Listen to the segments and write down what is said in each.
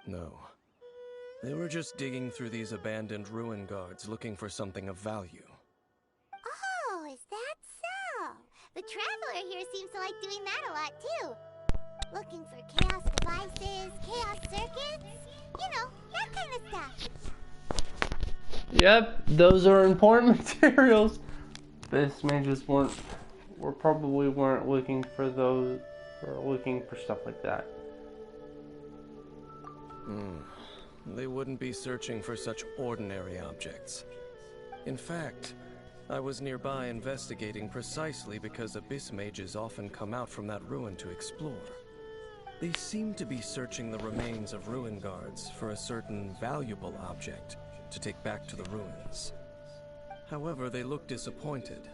No. They were just digging through these abandoned ruin guards looking for something of value. Oh, is that so? The Traveler here seems to like doing that a lot too. Looking for chaos devices, chaos circuits, you know, that kind of stuff. Yep, those are important materials. This mages probably weren't looking for those, or looking for stuff like that. They wouldn't be searching for such ordinary objects. In fact, I was nearby investigating precisely because abyss mages often come out from that ruin to explore. They seem to be searching the remains of ruin guards for a certain valuable object to take back to the ruins. However, they look disappointed,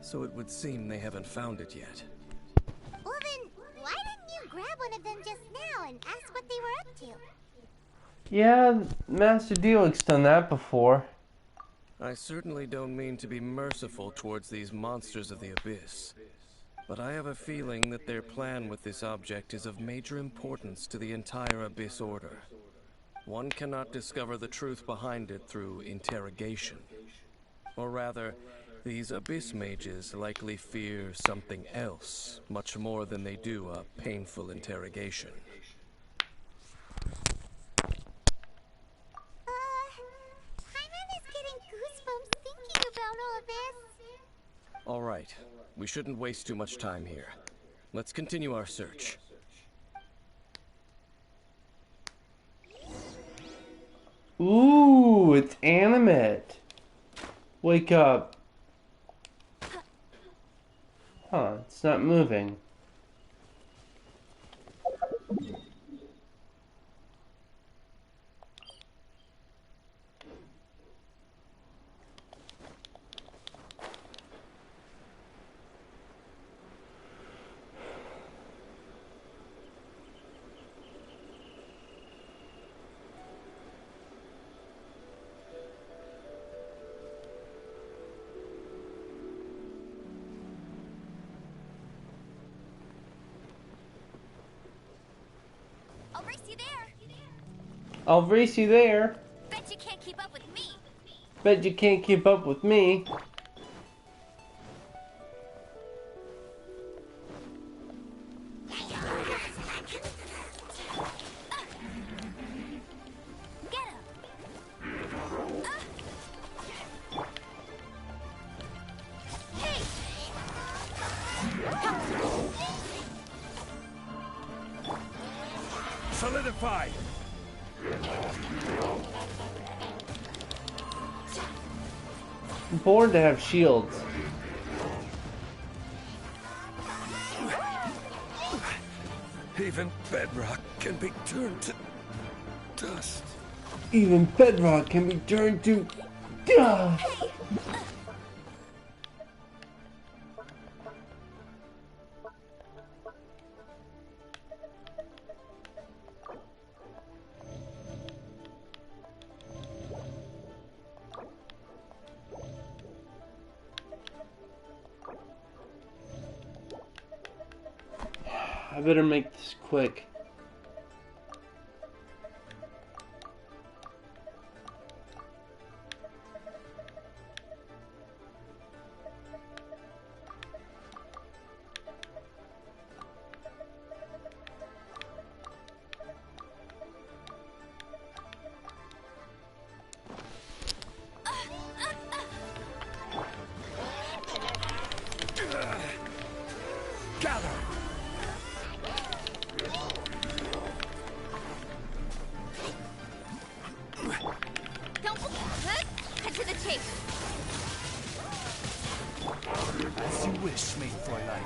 so it would seem they haven't found it yet. Well then, why didn't you grab one of them just now and ask what they were up to? Yeah, Master Dealik's done that before. I certainly don't mean to be merciful towards these monsters of the abyss, but I have a feeling that their plan with this object is of major importance to the entire Abyss Order. One cannot discover the truth behind it through interrogation. Or rather, these Abyss mages likely fear something else, much more than they do a painful interrogation. Paimon is getting goosebumps thinking about all this. All right, we shouldn't waste too much time here. Let's continue our search. Ooh, it's animate. Wake up. Huh, it's not moving. I'll race you there. I'll race you there. Bet you can't keep up with me. Bet you can't keep up with me. Get him. Hey. Solidified! Born to have shields. Even bedrock can be turned to dust. Even bedrock can be turned to dust. I better make this quick. Gather! Don't cut to the chase. As you wish, maid Fräulein.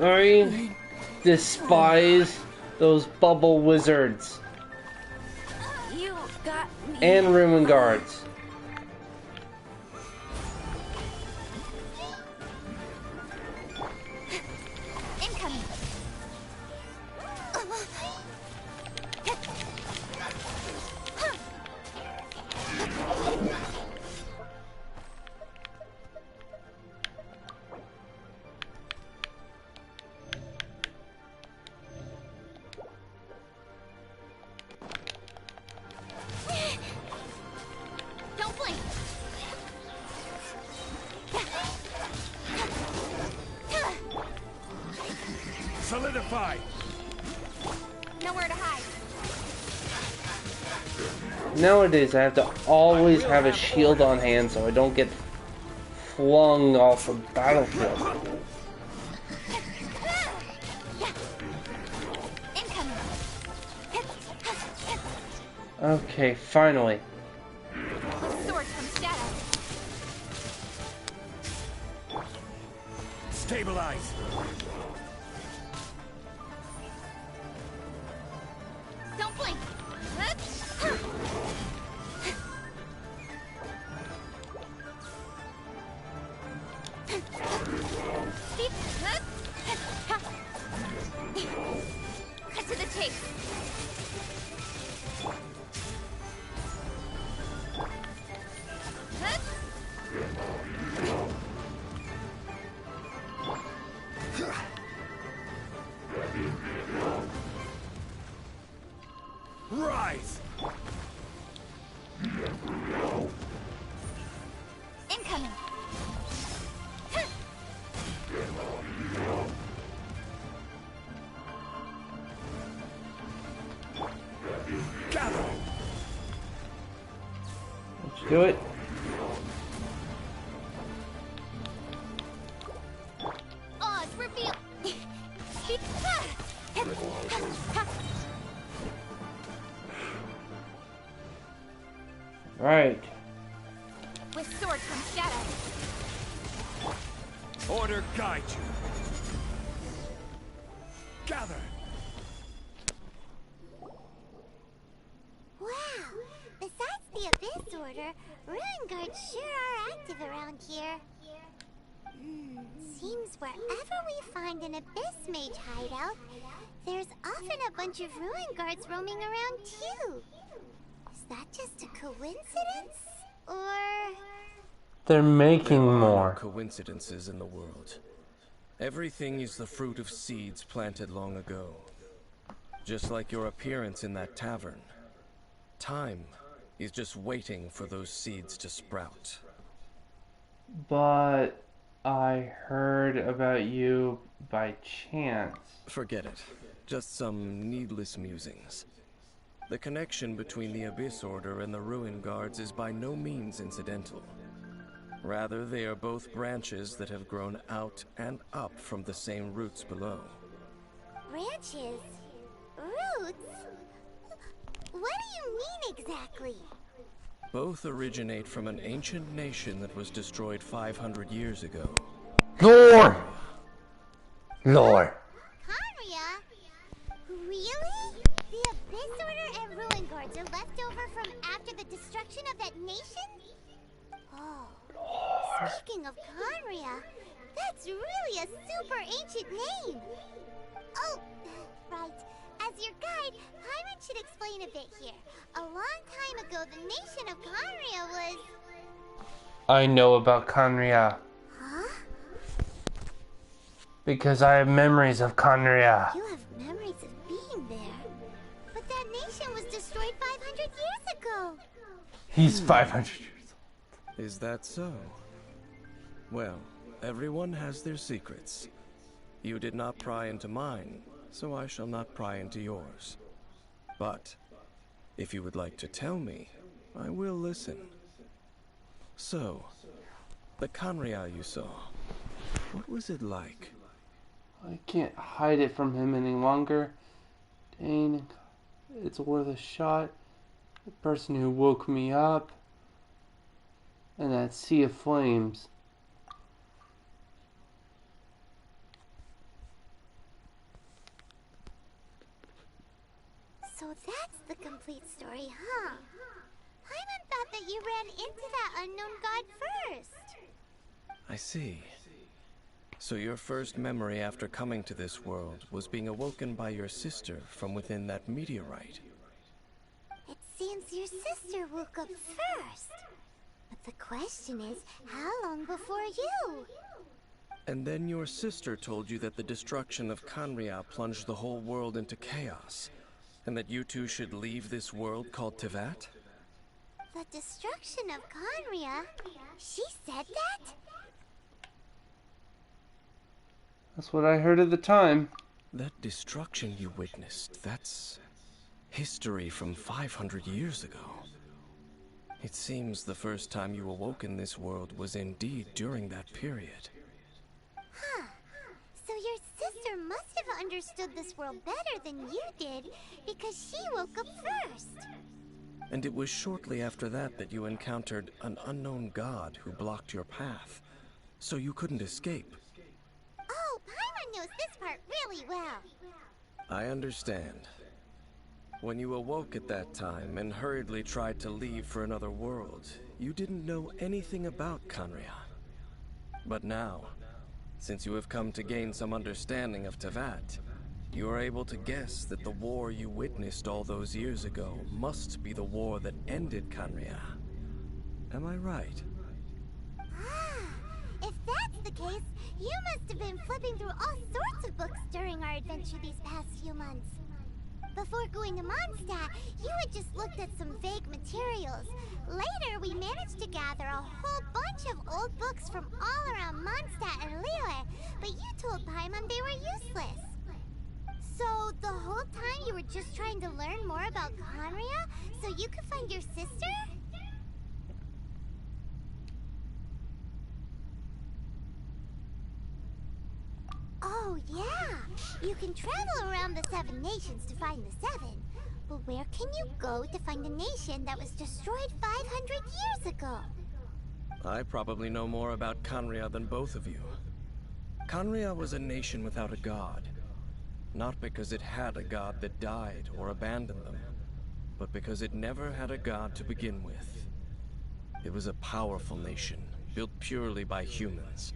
I despise those bubble wizards You got me. and ruin guards. Incoming. fortified. Nowhere to hide. Nowadays, I have to always have a shield on hand so I don't get flung off the battlefield. Incoming. Okay, finally. With sword from shadow. Stabilize. Don't blink. Cut to the chase. Rise. Incoming. Gather. Let's do it. Odds reveal. Right. With sword from shadow. Order guide you. Gather. Wow. Besides the Abyss Order, Ruin Guards sure are active around here. Seems wherever we find an Abyss Mage hideout, there's often a bunch of Ruin Guards roaming around too. Is that just a coincidence? Or... They're making There are no more. coincidences in the world. Everything is the fruit of seeds planted long ago. Just like your appearance in that tavern. Time is just waiting for those seeds to sprout. But I heard about you by chance. Forget it. Just some needless musings. The connection between the Abyss Order and the Ruin Guards is by no means incidental. Rather, they are both branches that have grown out and up from the same roots below. branches? Roots? What do you mean exactly? Both originate from an ancient nation that was destroyed 500 years ago. Lore! Lore. Conria? Really? The Abyss Order and Ruin Guards are left over from after the destruction of that nation? Oh. Speaking of Conria, that's really a super ancient name. Oh, right. As your guide, Hyman should explain a bit here. A long time ago, the nation of Conria was... I know about Conria. Huh? Because I have memories of Conria. You have memories of being there. But that nation was destroyed 500 years ago. He's 500 years old. Is that so? Well, everyone has their secrets. You did not pry into mine, so I shall not pry into yours. But, if you would like to tell me, I will listen. So, the Conria you saw, what was it like? I can't hide it from him any longer. Dane, it's worth a shot. The person who woke me up. And that sea of flames. So that's the complete story, huh? Hyman thought that you ran into that unknown god first. I see. So your first memory after coming to this world was being awoken by your sister from within that meteorite. It seems your sister woke up first. But the question is, how long before you? And then your sister told you that the destruction of Conria plunged the whole world into chaos, and that you two should leave this world called Tivat? The destruction of Conria? She said that? That's what I heard at the time. That destruction you witnessed, that's history from 500 years ago. It seems the first time you awoke in this world was indeed during that period. Huh. So your sister must have understood this world better than you did, because she woke up first. And it was shortly after that that you encountered an unknown god who blocked your path, so you couldn't escape. Oh, Paimon knows this part really well. I understand. When you awoke at that time and hurriedly tried to leave for another world, you didn't know anything about Khaenri'ah. But now, since you have come to gain some understanding of Teyvat, you are able to guess that the war you witnessed all those years ago must be the war that ended Khaenri'ah. Am I right? Ah, if that's the case, you must have been flipping through all sorts of books during our adventure these past few months. Before going to Mondstadt, you had just looked at some vague materials. Later, we managed to gather a whole bunch of old books from all around Mondstadt and Liyue, but you told Paimon they were useless. So, the whole time you were just trying to learn more about Khaenri'ah so you could find your sister? Oh, yeah! You can travel around the 7 nations to find the 7. But where can you go to find a nation that was destroyed 500 years ago? I probably know more about Khaenri'ah than both of you. Khaenri'ah was a nation without a god. Not because it had a god that died or abandoned them, but because it never had a god to begin with. It was a powerful nation, built purely by humans.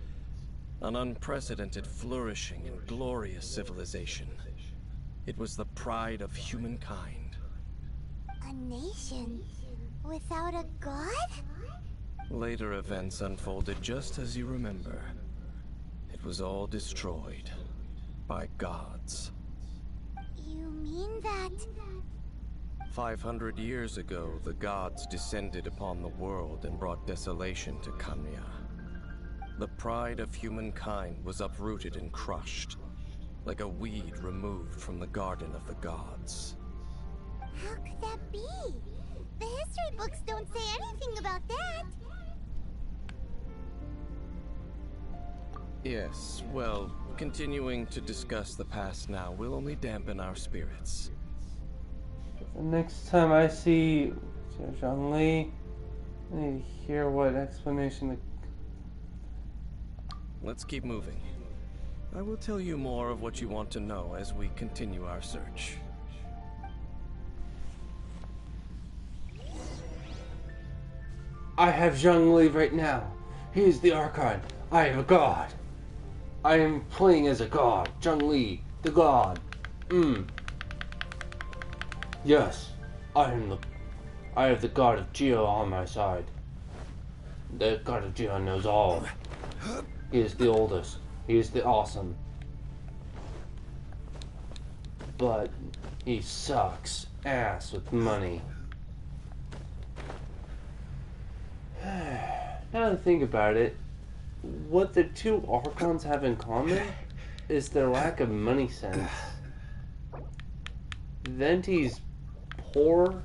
An unprecedented, flourishing, and glorious civilization. It was the pride of humankind. A nation without a god? Later events unfolded just as you remember. It was all destroyed by gods. You mean that... 500 years ago, the gods descended upon the world and brought desolation to Khaenri'ah. The pride of humankind was uprooted and crushed, like a weed removed from the garden of the gods. How could that be? The history books don't say anything about that. Yes, well, continuing to discuss the past now will only dampen our spirits. The next time I see Zhongli, I need to hear what explanation the... Let's keep moving. I will tell you more of what you want to know as we continue our search. I have Zhongli right now. He is the archon. I am a god. I am playing as a god. Zhongli, the god. Yes, I have the god of Geo on my side. The god of Geo knows all. He is the oldest. He is the awesome. But he sucks ass with money. Now to think about it, what the two archons have in common is their lack of money sense. Venti's poor,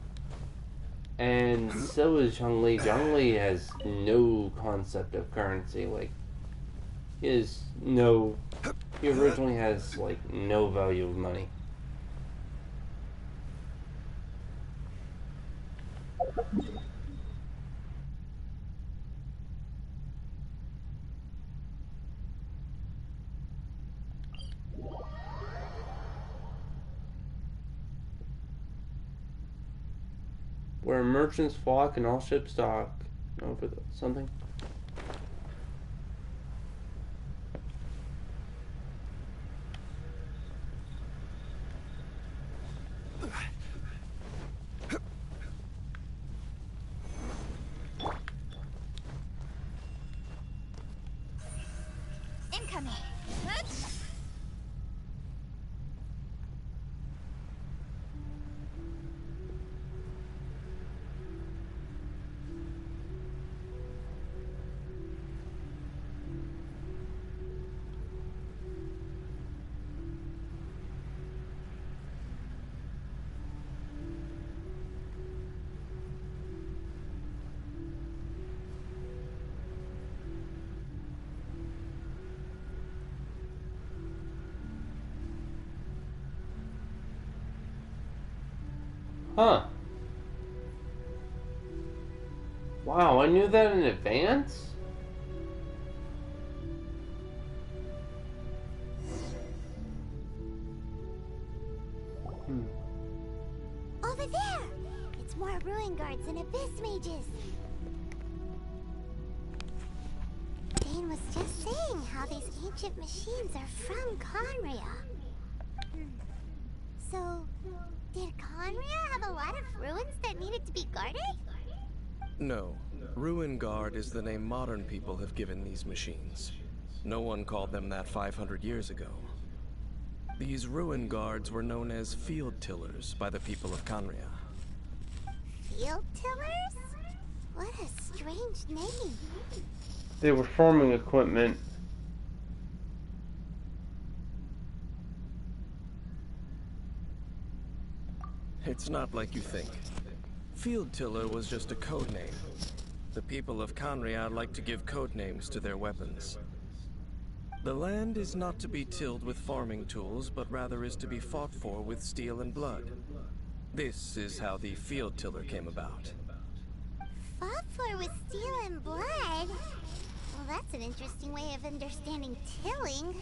and so is Zhongli. Zhongli has no concept of currency. Like, he originally has like no value of money. Where merchants flock and all ships dock over something. Incoming. Huh. Wow, I knew that in advance? Over there! It's more ruin guards and abyss mages. Dane was just saying how these ancient machines are from Conria. So, did Conria have a lot of ruins that needed to be guarded? No. Ruin Guard is the name modern people have given these machines. No one called them that 500 years ago. These Ruin Guards were known as Field Tillers by the people of Conria. Field tillers? What a strange name. They were farming equipment. It's not like you think. Field Tiller was just a code name. The people of Conria like to give code names to their weapons. The land is not to be tilled with farming tools, but rather is to be fought for with steel and blood. This is how the Field Tiller came about. Fought for with steel and blood? Well, that's an interesting way of understanding tilling.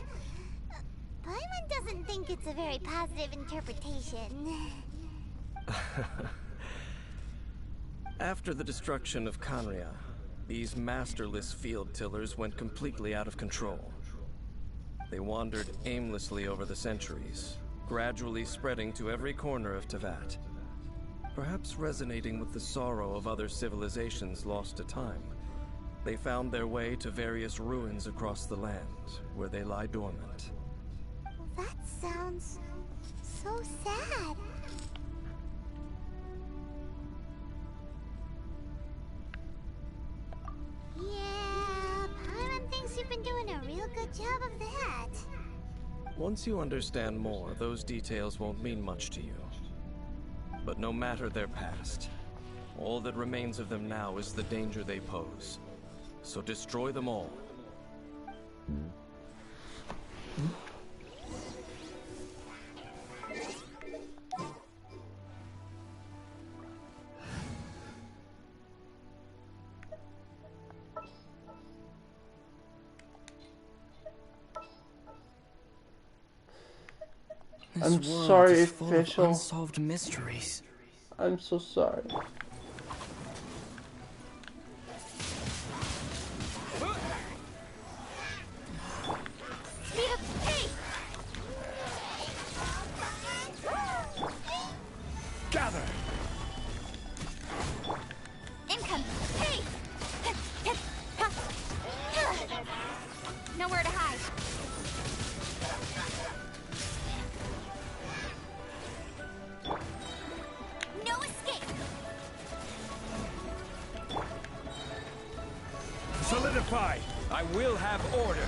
Paimon doesn't think it's a very positive interpretation. After the destruction of Conria, these masterless field tillers went completely out of control. They wandered aimlessly over the centuries, gradually spreading to every corner of Teyvat. Perhaps resonating with the sorrow of other civilizations lost to time, they found their way to various ruins across the land, where they lie dormant. That sounds so sad. Yeah, Paimon thinks you've been doing a real good job of that. Once you understand more, those details won't mean much to you. But no matter their past, all that remains of them now is the danger they pose. So destroy them all. I'm sorry, official. Unsolved mysteries. I'm so sorry. Speed up the pace! Gather! Income! Pace! Nowhere to hide. No escape! Solidify! I will have order!